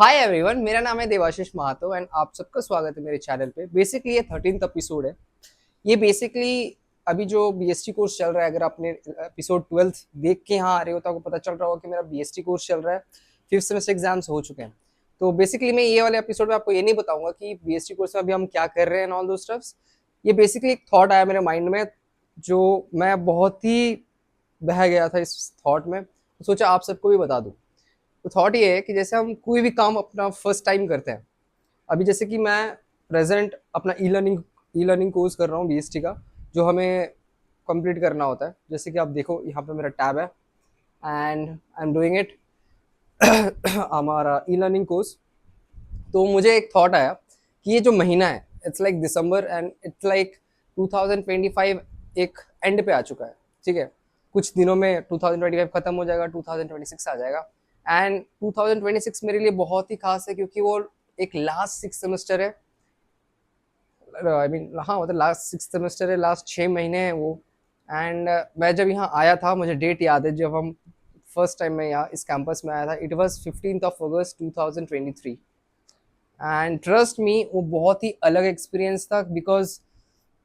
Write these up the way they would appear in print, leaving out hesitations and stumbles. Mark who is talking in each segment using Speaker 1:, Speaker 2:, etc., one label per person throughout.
Speaker 1: Hi everyone, मेरा नाम है देवाशीष महातो एंड आप सबका स्वागत है मेरे चैनल पे। बेसिकली ये 13th एपिसोड है। ये बेसिकली अभी जो बीएसटी कोर्स चल रहा है, अगर आपने एपिसोड 12 देख के यहाँ आ रहे हो तो आपको पता चल रहा होगा कि मेरा बीएसटी कोर्स चल रहा है। 5th सेमेस्टर एग्जाम्स हो चुके हैं। तो बेसिकली मैं ये वाले एपिसोड में आपको ये नहीं बताऊंगा कि बीएसटी कोर्स में अभी हम क्या कर रहे हैं ऑल दो स्टफ्स। ये बेसिकली एक थॉट आया मेरे माइंड में, जो मैं बहुत ही बह गया था इस थॉट में, तो सोचा आप सबको भी बता दूं। तो थॉट ये है कि जैसे हम कोई भी काम अपना फर्स्ट टाइम करते हैं। अभी जैसे कि मैं प्रेजेंट अपना ई लर्निंग कोर्स कर रहा हूँ बीएसटी का, जो हमें कंप्लीट करना होता है। जैसे कि आप देखो यहाँ पे मेरा टैब है and I am doing it हमारा ई लर्निंग कोर्स। तो मुझे एक थॉट आया कि ये जो महीना है, it's like December and it's like 2025 एक एंड पे आ चुका है। ठीक है, कुछ दिनों में 2025 खत्म हो जाएगा, 2026 आ जाएगा। एंड 2026 मेरे लिए बहुत ही खास है क्योंकि वो एक लास्ट 6 सेमेस्टर है। आई मीन हाँ, मतलब लास्ट 6 सेमेस्टर है, लास्ट 6 महीने हैं वो। एंड मैं जब यहाँ आया था, मुझे डेट याद है जब हम फर्स्ट टाइम मैं यहाँ इस कैंपस में आया था। It was 15 August 2023 and trust me, वो बहुत ही अलग एक्सपीरियंस था। बिकॉज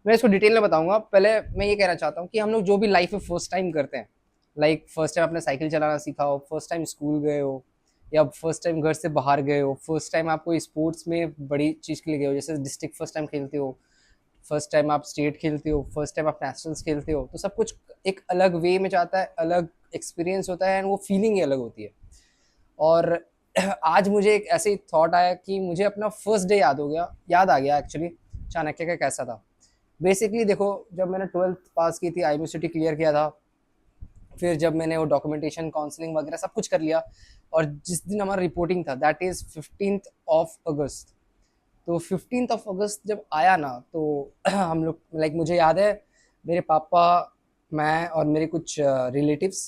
Speaker 1: मैं इसको डिटेल में बताऊंगा। पहले मैं ये कहना चाहता हूँ कि हम लोग जो भी लाइफ में फर्स्ट टाइम करते हैं, लाइक फर्स्ट टाइम आपने साइकिल चलाना सीखा हो, फर्स्ट टाइम स्कूल गए हो, या फर्स्ट टाइम घर से बाहर गए हो, फर्स्ट टाइम आप कोई स्पोर्ट्स में बड़ी चीज़ के लिए गए हो, जैसे डिस्ट्रिक्ट फर्स्ट टाइम खेलते हो, फर्स्ट टाइम आप स्टेट खेलते हो, फर्स्ट टाइम आप नेशनल्स खेलते हो, तो सब कुछ एक अलग वे में जाता है, अलग एक्सपीरियंस होता है एंड वो फीलिंग ही अलग होती है। और आज मुझे एक ऐसे ही थॉट आया कि मुझे अपना फर्स्ट डे याद आ गया एक्चुअली, चाणक्य का कैसा था। बेसिकली देखो, जब मैंने 12th पास की थी, आई क्लियर किया था, फिर जब मैंने वो डॉक्यूमेंटेशन काउंसलिंग वगैरह सब कुछ कर लिया, और जिस दिन हमारा रिपोर्टिंग था दैट इज 15 अगस्त। तो 15 अगस्त जब आया ना, तो हम लोग लाइक मुझे याद है, मेरे पापा, मैं और मेरे कुछ रिलेटिव्स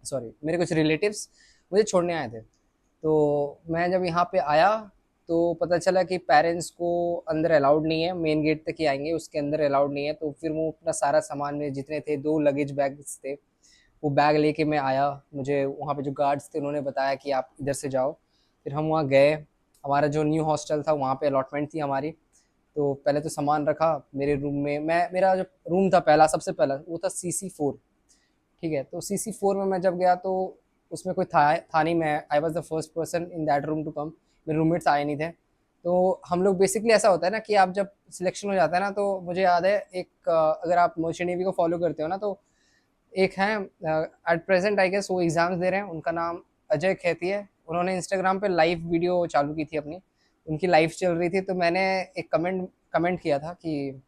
Speaker 1: सॉरी, मेरे कुछ रिलेटिव्स मुझे छोड़ने आए थे। तो मैं जब यहाँ पे आया तो पता चला कि पेरेंट्स को अंदर अलाउड नहीं है, मेन गेट तक ही आएंगे, उसके अंदर अलाउड नहीं है। तो फिर वो अपना सारा सामान, में जितने थे 2 लगेज बैग्स थे, वो बैग लेके मैं आया। मुझे वहाँ पे जो गार्ड्स थे उन्होंने बताया कि आप इधर से जाओ। फिर हम वहाँ गए। हमारा जो न्यू हॉस्टल था वहाँ पे अलॉटमेंट थी हमारी। तो पहले तो सामान रखा मेरे रूम में। मेरा जो रूम था पहला, सबसे पहला वो था CC4। ठीक है, तो CC4 में मैं जब गया तो उसमें कोई था नहीं। मैं I was the first person in that room to come. मेरे रूममेट्स आए नहीं थे। तो हम लोग बेसिकली ऐसा होता है ना कि आप जब सिलेक्शन हो जाता है ना, तो मुझे याद है एक अगर आप मर्चेंट नेवी को फॉलो करते हो ना, तो एक है एट प्रेजेंट आई गेस वो एग्जाम्स दे रहे हैं, उनका नाम अजय खेती है। उन्होंने इंस्टाग्राम पे लाइव वीडियो चालू की थी अपनी, उनकी लाइव चल रही थी। तो मैंने एक कमेंट किया था कि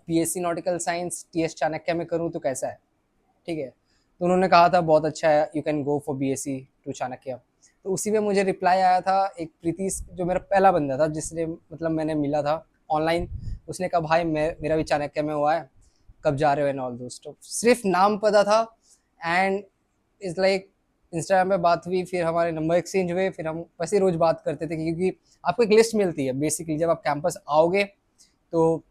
Speaker 1: PSC nautical science TS Chanakya में करूँ तो कैसा है। ठीक है, तो उन्होंने कहा था बहुत अच्छा है, you can go for BSc to Chanakya. तो उसी में मुझे रिप्लाई आया था एक प्रीतीश, जो मेरा पहला बंदा था जिसने मतलब मैंने मिला था ऑनलाइन। उसने कहा भाई मेरा भी चाणक्य में हुआ है, कब जा रहे हो एंड ऑल दोस्तों। सिर्फ नाम पता था एंड इज लाइक इंस्टाग्राम पे बात हुई, फिर हमारे नंबर एक्सचेंज हुए, फिर हम वैसे रोज बात करते थे क्योंकि आपको एक लिस्ट मिलती है बेसिकली जब आप कैंपस आओगे, तो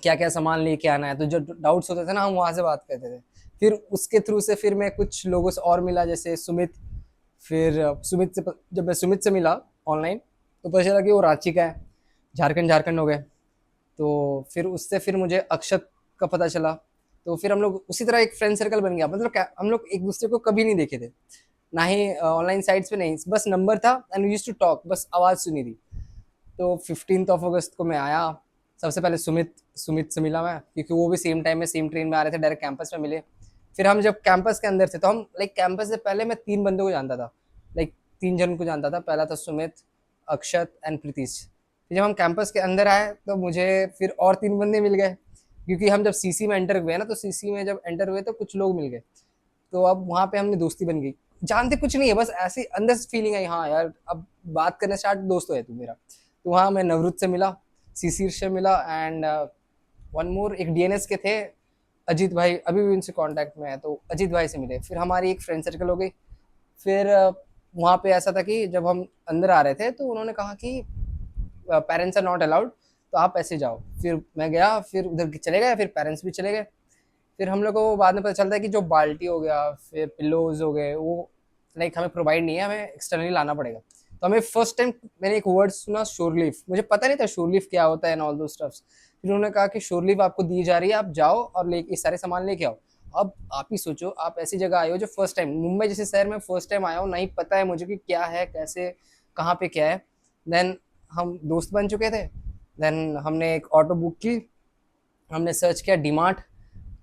Speaker 1: क्या क्या सामान लेके आना है। तो जो डाउट्स होते थे ना, हम वहाँ से बात करते थे। फिर उसके थ्रू से फिर मैं कुछ लोगों से और मिला, जैसे सुमित। फिर सुमित से जब मैं सुमित से मिला ऑनलाइन, तो पता चला कि वो रांची का है। झारखंड झारखंड हो गए। तो फिर उससे फिर मुझे अक्षत का पता चला। तो फिर हम लोग उसी तरह एक फ्रेंड सर्कल बन गया। मतलब हम लोग एक दूसरे को कभी नहीं देखे थे, ना ही ऑनलाइन साइट्स पे, नहीं, बस नंबर था and we used to talk, बस आवाज़ सुनी थी। तो 15 अगस्त को मैं आया। सबसे पहले सुमित सुमित से मिला मैं, क्योंकि वो भी सेम टाइम में सेम ट्रेन में आ रहे थे, डायरेक्ट कैंपस में मिले। फिर हम जब कैंपस के अंदर थे तो हम लाइक कैंपस से पहले मैं 3 बंदों को जानता था, लाइक 3 जन को जानता था। पहला था सुमित, अक्षत एंड प्रीतीश। फिर जब हम कैंपस के अंदर आए तो मुझे फिर और 3 बंदे मिल गए, क्योंकि हम जब CC में एंटर हुए ना, तो CC में जब एंटर हुए तो कुछ लोग मिल गए। तो अब वहाँ पे हमने दोस्ती बन गई। जानते कुछ नहीं है, बस ऐसी अंदर से फीलिंग आई, हाँ यार अब बात करने स्टार्ट, दोस्त है तू मेरा। तो वहाँ मैं नवरुत से मिला, शिशिर से मिला एंड वन मोर एक DNS के थे, अजीत भाई, अभी भी उनसे कांटेक्ट में है, तो अजीत भाई से मिले। फिर हमारी एक फ्रेंड सर्कल हो गई। फिर वहाँ पे ऐसा था कि जब हम अंदर आ रहे थे तो उन्होंने कहा कि पेरेंट्स आर नॉट अलाउड, तो आप ऐसे जाओ। फिर मैं गया, फिर उधर चले गए, फिर पेरेंट्स भी चले गए। फिर हम लोग को बाद में पता चलता है कि जो बाल्टी हो गया, फिर पिल्लोज हो गए, वो लाइक हमें प्रोवाइड नहीं है, हमें एक्सटर्नली लाना पड़ेगा। तो हमें फर्स्ट टाइम मैंने एक वर्ड सुना शोर लीफ, मुझे पता नहीं था शोर लीफ क्या होता है एंड ऑल दो स्टफ्स। फिर उन्होंने कहा कि शोर लीफ आपको दी जा रही है, आप जाओ और ले ये सारे सामान लेके आओ। अब आप ही सोचो, आप ऐसी जगह आए हो जो फर्स्ट टाइम, मुंबई जैसे शहर में फर्स्ट टाइम आया हूँ, नहीं पता है मुझे कि क्या है कैसे कहाँ पे क्या है। देन हम दोस्त बन चुके थे। देन हमने एक ऑटो बुक की, हमने सर्च किया डीमार्ट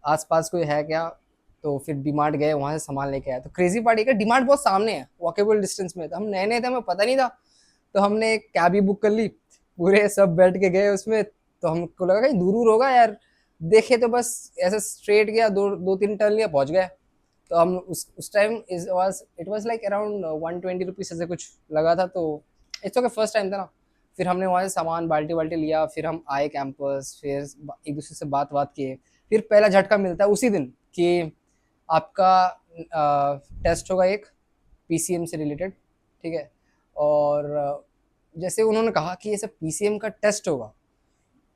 Speaker 1: आसपास कोई है क्या। तो फिर डीमार्ट गए, वहां से सामान लेके आए। तो क्रेजी पार्टी का डीमार्ट बहुत सामने है, वॉकेबल डिस्टेंस में। तो हम नए नए थे, हमें पता नहीं था। तो हमने एक कैब ही बुक कर ली, पूरे सब बैठ के गए उसमें। तो हमको लगा कहीं दूर दूर होगा यार, देखे तो बस ऐसे स्ट्रेट गया, दो दो तीन टर्न लिया, पहुंच गए। तो हम उस time it was like around 120 rupees ऐसे कुछ लगा था। तो इट्स ओके, फर्स्ट टाइम था ना। फिर हमने वहाँ से सामान बाल्टी बाल्टी लिया, फिर हम आए कैंपस, फिर एक दूसरे से बात बात किए। फिर पहला झटका मिलता है उसी दिन कि आपका टेस्ट होगा एक पीसीएम से रिलेटेड, ठीक है। और जैसे उन्होंने कहा कि ये सब पीसीएम का टेस्ट होगा,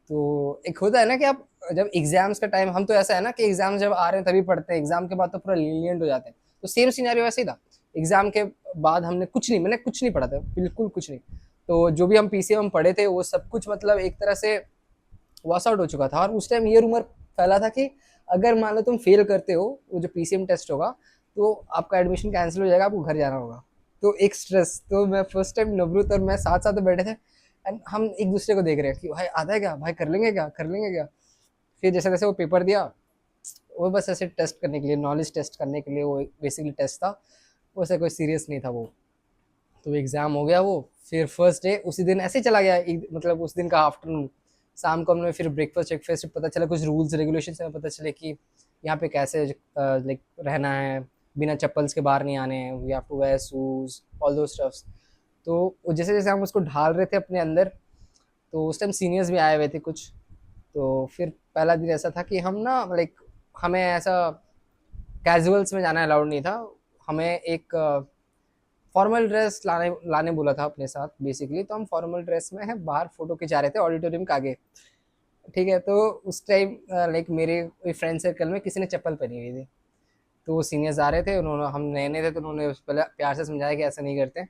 Speaker 1: तो एक होता है ना कि आप जब एग्जाम्स का टाइम, हम तो ऐसा है ना कि एग्जाम जब आ रहे हैं तभी पढ़ते हैं, एग्जाम के बाद तो पूरा लीनियंट हो जाते हैं। तो सेम सिनेरियो वैसे ही था। एग्जाम के बाद हमने कुछ नहीं, मैंने कुछ नहीं पढ़ा था, बिल्कुल कुछ नहीं। तो जो भी हम पीसीएम पढ़े थे वो सब कुछ मतलब एक तरह से वॉश आउट हो चुका था। और उस टाइम ये रूमर फैला था कि अगर मान लो तुम फेल करते हो वो जो पीसीएम टेस्ट होगा, तो आपका एडमिशन कैंसिल हो जाएगा, आपको घर जाना होगा। तो एक स्ट्रेस, तो मैं फर्स्ट टाइम नवरूत और मैं साथ साथ बैठे थे एंड हम एक दूसरे को देख रहे हैं कि भाई आता है क्या, भाई कर लेंगे क्या, कर लेंगे क्या। फिर जैसे जैसे वो पेपर दिया, वो बस ऐसे टेस्ट करने के लिए, नॉलेज टेस्ट करने के लिए वो बेसिकली टेस्ट था, वैसे कोई सीरियस नहीं था वो। तो एग्ज़ाम हो गया वो। फिर फर्स्ट डे उसी दिन ऐसे ही चला गया, मतलब उस दिन का आफ्टरनून। शाम को हमने फिर ब्रेकफास्ट वेकफास्ट, पता चला कुछ रूल्स रेगुलेशन से पता चले कि यहाँ पे कैसे लाइक रहना है, बिना चप्पल्स के बाहर नहीं आने हैं, we have to wear shoes, all those stuffs. तो जैसे जैसे हम उसको ढाल रहे थे अपने अंदर, तो उस टाइम सीनियर्स भी आए हुए थे कुछ। तो फिर पहला दिन ऐसा था कि हम ना लाइक हमें ऐसा कैजुअल्स में जाना अलाउड नहीं था। हमें एक फॉर्मल ड्रेस लाने लाने बोला था अपने साथ बेसिकली। तो हम फॉर्मल ड्रेस में है बाहर फोटो खिंचा रहे थे ऑडिटोरियम के आगे, ठीक है। तो उस टाइम लाइक मेरे फ्रेंड सर्कल में किसी ने चप्पल पहनी हुई थी। तो वो सीनियर्स आ रहे थे, उन्होंने, हम नए नए थे तो उन्होंने पहले प्यार से समझाया कि ऐसा नहीं करते,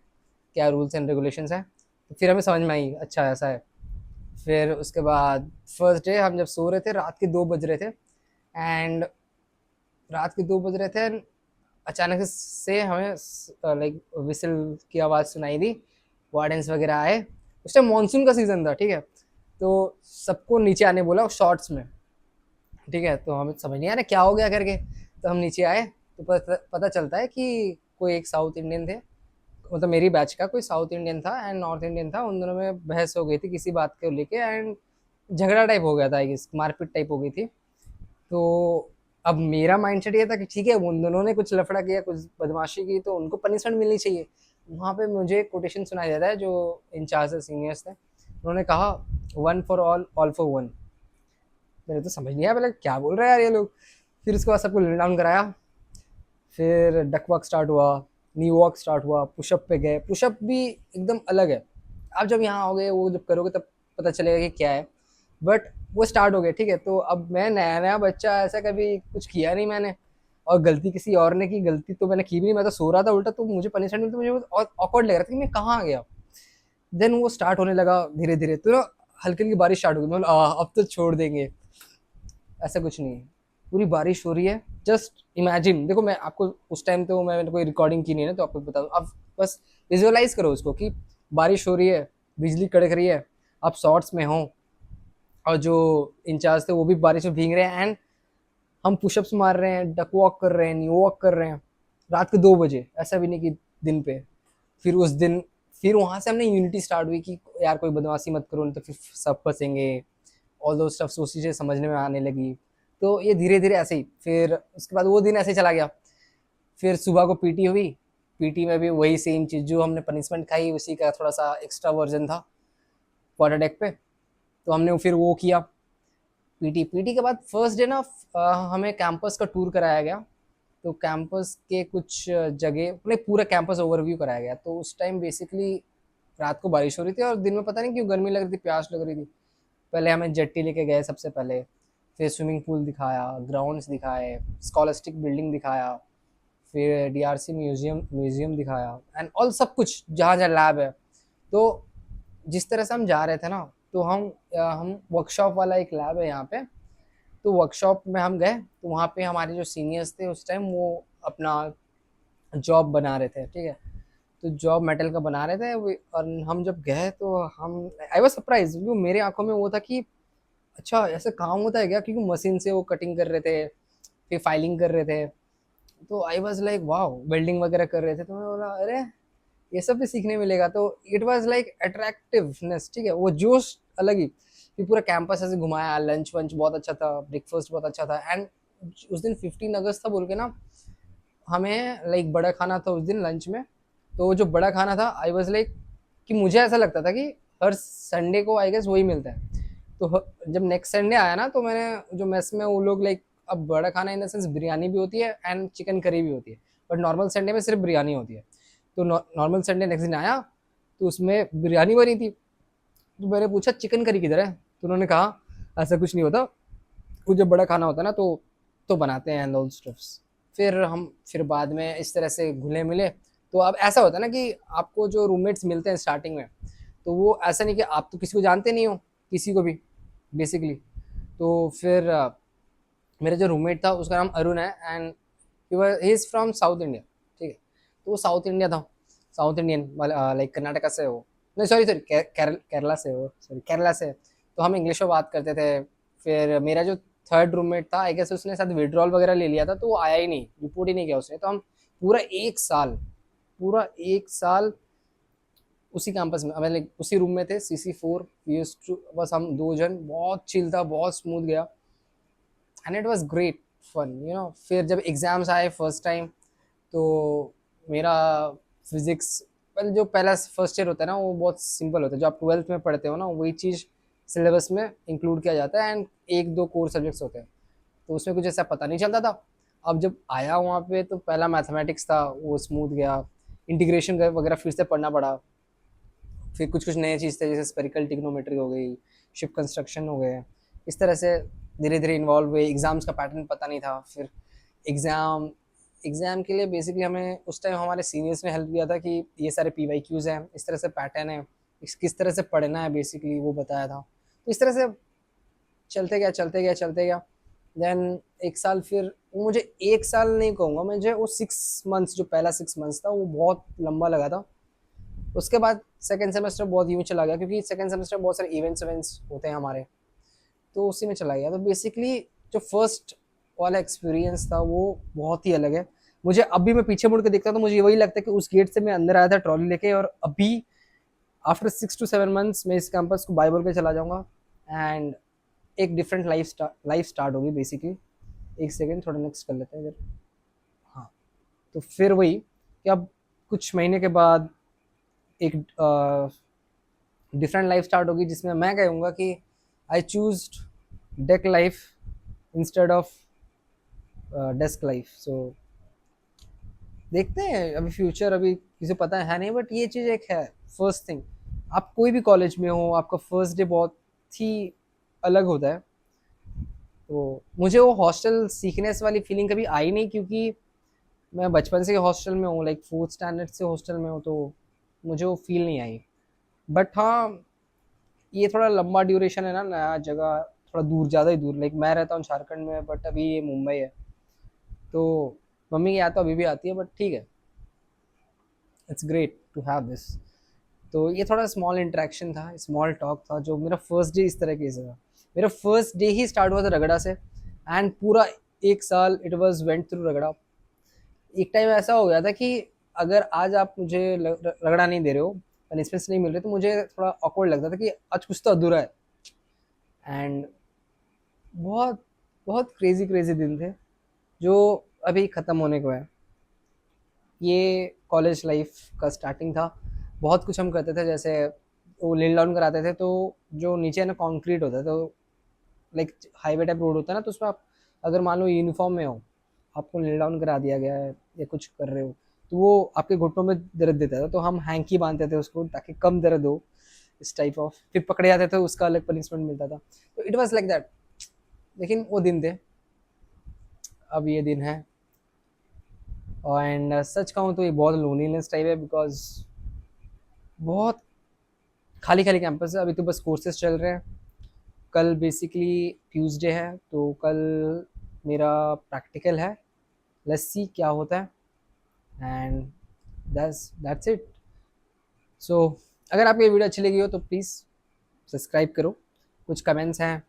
Speaker 1: क्या रूल्स एंड रेगुलेशंस हैं। तो फिर हमें समझ में आई अच्छा ऐसा है। फिर उसके बाद फर्स्ट डे हम जब सो रहे थे, रात के 2 बज रहे थे एंड रात के 2 बज रहे थे, अचानक से हमें लाइक विसल की आवाज़ सुनाई दी। वार्डन्स वगैरह आए। उस टाइम मानसून का सीज़न था, ठीक है। तो सबको नीचे आने बोला शॉर्ट्स में, ठीक है। तो हमें समझ नहीं आ रहा क्या हो गया करके। तो हम नीचे आए तो पता चलता है कि कोई एक साउथ इंडियन थे, मतलब मेरी बैच का कोई साउथ इंडियन था एंड नॉर्थ इंडियन था। उन दोनों में बहस हो गई थी किसी बात को लेके एंड झगड़ा टाइप हो गया था, आई गेस मारपीट टाइप हो गई थी। तो अब मेरा माइंडसेट ये था कि ठीक है उन दोनों ने कुछ लफड़ा किया, कुछ बदमाशी की, तो उनको पनिशमेंट मिलनी चाहिए। वहाँ पे मुझे कोटेशन सुनाई देता है, जो इंचार्ज सीनियर्स थे उन्होंने कहा, one for all for one. मेरे तो समझ नहीं आया पहले क्या बोल रहे हैं यार ये लोग। फिर उसके बाद सबको डाउन कराया। फिर डक वॉक स्टार्ट हुआ, नी वॉक स्टार्ट हुआ, पुशअप पे गए। पुशअप भी एकदम अलग है, आप जब यहाँ आओगे वो जब करोगे तब पता चलेगा कि क्या है। बट वो स्टार्ट हो गए, ठीक है। तो अब मैं नया नया बच्चा, ऐसा कभी कुछ किया नहीं मैंने, और गलती किसी और ने की, गलती तो मैंने की भी नहीं, मैं तो सो रहा था उल्टा। तो मुझे पनिशमेंट मिलती, मुझे ऑकवर्ड लग रहा था कि मैं कहाँ आ गया। देन वो स्टार्ट होने लगा धीरे धीरे, तो ना हल्की हल्की बारिश स्टार्ट हो गई। मतलब अब तो छोड़ देंगे, ऐसा कुछ नहीं है। पूरी बारिश हो रही है, जस्ट इमेजिन, देखो मैं आपको उस टाइम तो मैंने कोई रिकॉर्डिंग की नहीं है ना, तो आपको बता दूँ, आप बस विजुअलाइज करो उसको कि बारिश हो रही है, बिजली कड़क रही है, आप शॉर्ट्स में हो, और जो इंचार्ज थे वो भी बारिश में भीग रहे हैं एंड हम पुशअप्स मार रहे हैं, डक वॉक कर रहे हैं, नी वॉक कर रहे हैं, रात के 2 बजे, ऐसा भी नहीं कि दिन पे। फिर उस दिन फिर वहां से हमने यूनिटी स्टार्ट हुई कि यार कोई बदमाशी मत करो नहीं तो फिर सब फंसेंगे, ऑल दो स्टफ, वो चीज़ें समझने में आने लगी। तो ये धीरे धीरे ऐसे ही, फिर उसके बाद वो दिन ऐसे ही चला गया। फिर सुबह को पीटी हुई, पीटी में भी वही सेम चीज़, जो हमने पनिशमेंट खाई उसी का थोड़ा सा एक्स्ट्रा वर्जन था क्वार्टर डेक पे। तो हमने फिर वो किया। पीटी के बाद फर्स्ट डे ना हमें कैंपस का टूर कराया गया। तो कैंपस के कुछ जगह, मतलब पूरा कैंपस ओवरव्यू कराया गया। तो उस टाइम बेसिकली रात को बारिश हो रही थी और दिन में पता नहीं क्यों गर्मी लग रही थी, प्यास लग रही थी। पहले हमें जेट्टी लेके गए सबसे पहले, फिर स्विमिंग पूल दिखाया, ग्राउंड्स दिखाए, स्कॉलस्टिक बिल्डिंग दिखाया, फिर डीआरसी म्यूजियम दिखाया एंड ऑल सब कुछ, जहाँ जहाँ लैब है। तो जिस तरह से हम जा रहे थे ना, तो हम वर्कशॉप वाला एक लैब है यहाँ पे, तो वर्कशॉप में हम गए, तो वहाँ पे हमारे जो सीनियर्स थे उस टाइम, वो अपना जॉब बना रहे थे, ठीक है। तो जॉब मेटल का बना रहे थे और हम जब गए तो हम, आई वाज सरप्राइज, क्योंकि मेरे आंखों में वो था कि अच्छा ऐसे काम होता है क्या, क्योंकि मशीन से वो कटिंग कर रहे थे, फिर फाइलिंग कर रहे थे। तो I was like wow, welding वगैरह कर रहे थे, तो मैं बोला अरे ये सब भी सीखने मिलेगा। तो इट वाज लाइक अट्रैक्टिवनेस, ठीक है, वो जोश अलग ही। फिर पूरा कैंपस ऐसे घुमाया, लंच वंच बहुत अच्छा था, ब्रेकफास्ट बहुत अच्छा था। एंड उस दिन 15 अगस्त था बोल के ना, हमें लाइक बड़ा खाना था उस दिन लंच में। तो जो बड़ा खाना था, आई वाज लाइक कि मुझे ऐसा लगता था कि हर संडे को आई गेस वही मिलता है। तो जब नेक्स्ट संडे आया ना, तो मैंने जो मेस में वो लोग लाइक, अब बड़ा खाना इन द सेंस बिरयानी भी होती है एंड चिकन करी भी होती है, बट नॉर्मल संडे में सिर्फ बिरयानी होती है। तो नॉर्मल संडे नेक्स्ट दिन आया, तो उसमें बिरयानी बनी थी। तो मैंने पूछा चिकन करी किधर है, तो उन्होंने कहा ऐसा कुछ नहीं होता, वो जब बड़ा खाना होता है ना तो बनाते हैं एंड ऑल स्टफ्स। फिर बाद में इस तरह से घुले मिले। तो अब ऐसा होता है ना कि आपको जो रूममेट्स मिलते हैं स्टार्टिंग में, तो वो ऐसा नहीं कि आप तो किसी को जानते नहीं हो, किसी को भी बेसिकली। तो फिर मेरा जो रूममेट था उसका नाम अरुण है, and he is from south India, ठीक है। तो वो साउथ इंडिया था, साउथ इंडियन, लाइक कर्नाटका से हो, नहीं सॉरी सॉरी, केरला से हो, सॉरी केरला से। तो हम इंग्लिश में बात करते थे। फिर मेरा जो थर्ड रूममेट था, आई गेस उसने साथ विड्रॉल वगैरह ले लिया था, तो वो आया ही नहीं, रिपोर्ट ही नहीं किया उसने। तो हम पूरा एक साल, पूरा एक साल उसी कैंपस में, हमें लाइक उसी रूम में थे, CC4। बस हम दो जन, बहुत चिल था, बहुत स्मूथ गया, and it was great fun, you know. फिर जब एग्जाम्स आए फर्स्ट टाइम, तो मेरा फिजिक्स, पहले जो पहला फर्स्ट ईयर होता है ना, वो बहुत सिंपल होता है, जो आप 12th में पढ़ते हो ना, वही चीज़ सिलेबस में इंक्लूड किया जाता है, एंड एक दो कोर सब्जेक्ट्स होते हैं। तो उसमें कुछ ऐसा पता नहीं चलता था। अब जब आया वहाँ पे, तो पहला मैथमेटिक्स था, वो स्मूथ गया। इंटीग्रेशन वगैरह फिर से पढ़ना पड़ा। फिर कुछ कुछ नए चीज़ थे, जैसे स्पेरिकल टिग्नोमेट्री हो गई, शिप कंस्ट्रक्शन हो गए। इस तरह से धीरे धीरे इन्वॉल्व हुए। एग्ज़ाम्स का पैटर्न पता नहीं था। फिर एग्ज़ाम एग्ज़ाम के लिए बेसिकली हमें उस टाइम हमारे सीनियर्स ने हेल्प किया था कि ये सारे PYQs हैं, इस तरह से पैटर्न है, किस तरह से पढ़ना है, बेसिकली वो बताया था। तो इस तरह से चलते गया चलते गया चलते गया। देन एक साल, फिर वो मुझे एक साल नहीं कहूँगा, मुझे वो 6 मंथ्स, जो पहला 6 मंथ्स था वो बहुत लंबा लगा था। उसके बाद सेकेंड सेमेस्टर बहुत यूँ चला गया, क्योंकि सेकेंड सेमेस्टर बहुत सारे इवेंट्स होते हैं हमारे, तो उसी में चला गया। तो बेसिकली जो फर्स्ट वाला एक्सपीरियंस था वो बहुत ही अलग है। मुझे अभी मैं पीछे मुड़ के देखता तो मुझे वही लगता है कि उस गेट से मैं अंदर आया था ट्रॉली लेके, और अभी आफ्टर 6 to 7 months मैं इस कैंपस को बाय बोल के चला जाऊंगा, एंड एक डिफरेंट लाइफ स्टार्ट होगी बेसिकली। एक सेकेंड, थोड़ा नेक्स्ट कर लेते हैं इधर। हाँ, तो फिर वही कि अब कुछ महीने के बाद एक डिफरेंट लाइफ स्टार्ट होगी, जिसमें मैं कहूँगा कि I choose deck life instead of desk life. So देखते हैं अभी फ्यूचर, अभी किसी पता है नहीं, बट ये चीज़ एक है। फर्स्ट थिंग, आप कोई भी कॉलेज में हो, आपका फर्स्ट डे बहुत ही अलग होता है। तो मुझे वो हॉस्टल सीखने वाली फीलिंग कभी आई नहीं, क्योंकि मैं बचपन से हॉस्टल में हूँ, लाइक 4th स्टैंडर्ड से हॉस्टल में हूँ, तो मुझे वो फील नहीं आई। बट हाँ, ये थोड़ा लंबा ड्यूरेशन है ना, नया जगह, थोड़ा दूर, ज़्यादा ही दूर। लाइक मैं रहता हूँ झारखंड में, बट अभी ये मुंबई है। तो मम्मी की याद तो अभी भी आती है, बट ठीक है, it's great to have this. तो ये थोड़ा स्मॉल इंटरेक्शन था, स्मॉल टॉक था, जो मेरा फर्स्ट डे इस तरीके से था। मेरा फर्स्ट डे ही स्टार्ट हुआ था रगड़ा से, एंड पूरा एक साल इट वाज वेंट थ्रू रगड़ा। एक टाइम ऐसा हो गया था कि अगर आज आप मुझे रगड़ा नहीं दे रहे हो, पनिशमेंट्स नहीं मिल रहे, तो मुझे थोड़ा ऑकवर्ड लगता था कि आज कुछ तो अधूरा है। एंड बहुत बहुत क्रेजी क्रेजी दिन थे, जो अभी ख़त्म होने को है। ये कॉलेज लाइफ का स्टार्टिंग था। बहुत कुछ हम करते थे, जैसे वो लील डाउन कराते थे, तो जो नीचे ना कंक्रीट होता है, तो लाइक हाईवे टाइप रोड होता है ना, तो उसमें आप अगर मान लो यूनिफॉर्म में हो, आपको नील डाउन करा दिया गया है या कुछ कर रहे हो, तो वो आपके घुटनों में दर्द देता था, तो हम हैंकी बांधते थे उसको ताकि कम दर्द हो, इस टाइप ऑफ। फिर पकड़े जाते थे, उसका अलग पनिशमेंट मिलता था। तो इट वॉज लाइक दैट। लेकिन वो दिन थे, अब ये दिन है। एंड सच कहूँ तो ये बहुत लोनलीनेस टाइप है, बिकॉज बहुत खाली खाली कैंपस है। अभी तो बस कोर्सेज चल रहे हैं। कल बेसिकली ट्यूसडे है, तो कल मेरा प्रैक्टिकल है। लेट्स सी क्या होता है, एंड दैट्स इट। सो अगर आपको ये वीडियो अच्छी लगी हो तो प्लीज़ सब्सक्राइब करो। कुछ कमेंट्स हैं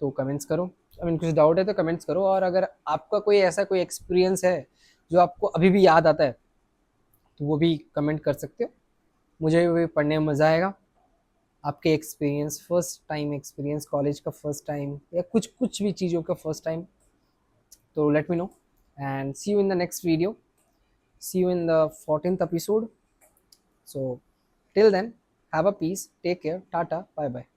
Speaker 1: तो कमेंट्स करो, आई मीन कुछ डाउट है तो कमेंट्स करो। और अगर आपका कोई ऐसा कोई एक्सपीरियंस है जो आपको अभी भी याद आता है, तो वो भी कमेंट कर सकते हो। मुझे भी पढ़ने में मज़ा आएगा। आपके experience, first time experience, college का फर्स्ट टाइम, या कुछ कुछ भी चीज़ों का फर्स्ट टाइम, तो let me know, and see you in the next video. See you in the 14th episode. So till then, have a peace, take care, tata, bye bye.